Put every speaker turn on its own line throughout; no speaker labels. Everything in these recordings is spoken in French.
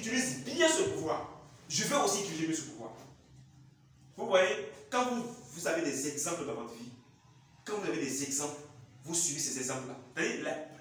utilise bien ce pouvoir, je vais aussi utiliser mieux ce pouvoir. Vous voyez, quand vous avez des exemples dans votre vie, quand vous avez des exemples, vous suivez ces exemples-là.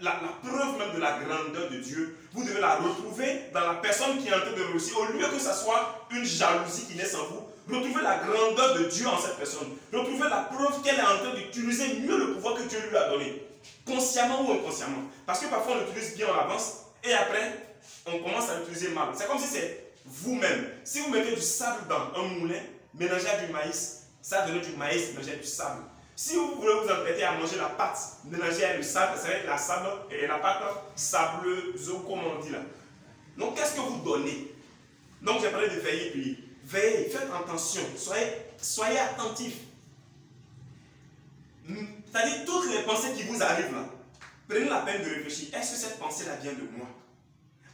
La preuve même de la grandeur de Dieu, vous devez la retrouver dans la personne qui est en train de réussir. Au lieu que ce soit une jalousie qui naisse en vous, retrouvez la grandeur de Dieu en cette personne. Retrouvez la preuve qu'elle est en train d'utiliser mieux le pouvoir que Dieu lui a donné. Consciemment ou inconsciemment. Parce que parfois on l'utilise bien en avance et après on commence à l'utiliser mal. C'est comme si c'est vous-même. Si vous mettez du sable dans un moulin, mélangé à du maïs, ça donne du maïs mélangé à du sable. Si vous voulez vous entêter à manger la pâte mélangée à du sable, ça va être la sable et la pâte sableuse, comme on dit là. Donc qu'est-ce que vous donnez? Donc j'ai parlé de veiller et prier. Veillez, faites attention, soyez attentifs. C'est-à-dire toutes les pensées qui vous arrivent là, prenez la peine de réfléchir. Est-ce que cette pensée-là vient de moi?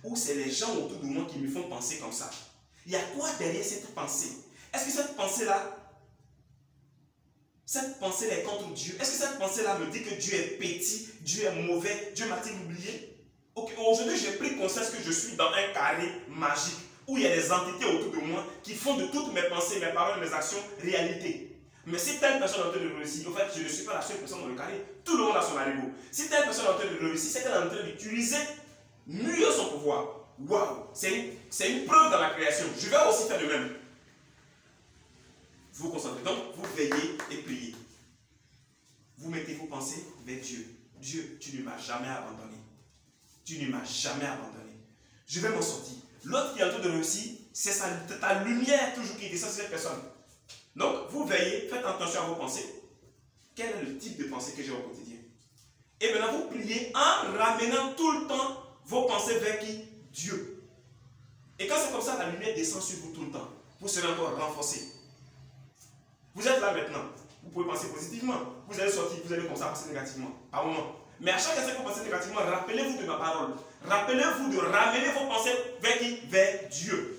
Ou c'est les gens autour de moi qui me font penser comme ça? Il y a quoi derrière cette pensée? Est-ce que cette pensée-là est contre Dieu? Est-ce que cette pensée-là me dit que Dieu est petit, Dieu est mauvais, Dieu m'a-t-il oublié? Okay. Aujourd'hui, j'ai pris conscience que je suis dans un carré magique où il y a des entités autour de moi qui font de toutes mes pensées, mes paroles, mes actions, réalité. Mais si telle personne est en train de réussir, en fait, je ne suis pas la seule personne dans le carré. Tout le monde a son arigot. Si telle personne est en train de réussir, c'est qu'elle est en train d'utiliser mieux son pouvoir. Waouh! C'est une preuve dans la création. Je vais aussi faire de même. Vous vous concentrez. Donc, vous veillez et priez. Vous mettez vos pensées vers Dieu. Dieu, tu ne m'as jamais abandonné. Tu ne m'as jamais abandonné. Je vais m'en sortir. L'autre qui est en train de réussir, c'est ta lumière toujours qui descend sur cette personne. Donc, vous veillez, faites attention à vos pensées. Quel est le type de pensée que j'ai au quotidien? Et maintenant, vous priez en ramenant tout le temps vos pensées vers qui? Dieu. Et quand c'est comme ça, la lumière descend sur vous tout le temps. Vous serez encore renforcé. Vous êtes là maintenant. Vous pouvez penser positivement. Vous allez sortir, vous allez commencer à penser négativement. Par moment. Mais à chaque instant que vous pensez négativement, rappelez-vous de ma parole. Rappelez-vous de ramener vos pensées vers qui? Vers Dieu.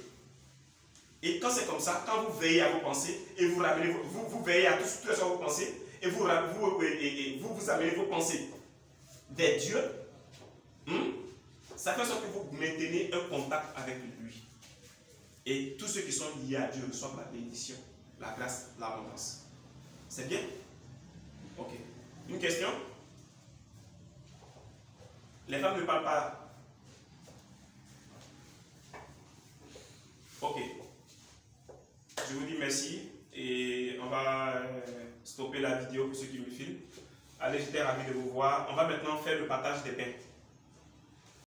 Et quand c'est comme ça, quand vous veillez à vos pensées et vous ramenez, vous veillez à tout ce que sont vos pensées et vous amenez vos pensées vers Dieu, ça fait en sorte que vous maintenez un contact avec lui. Et tous ceux qui sont liés à Dieu reçoivent la bénédiction, la grâce, l'abondance. C'est bien? Ok. Une question? Les femmes ne parlent pas. Ok. Je vous dis merci et on va stopper la vidéo pour ceux qui me filment. Allez, j'étais ravi de vous voir. On va maintenant faire le partage des pains.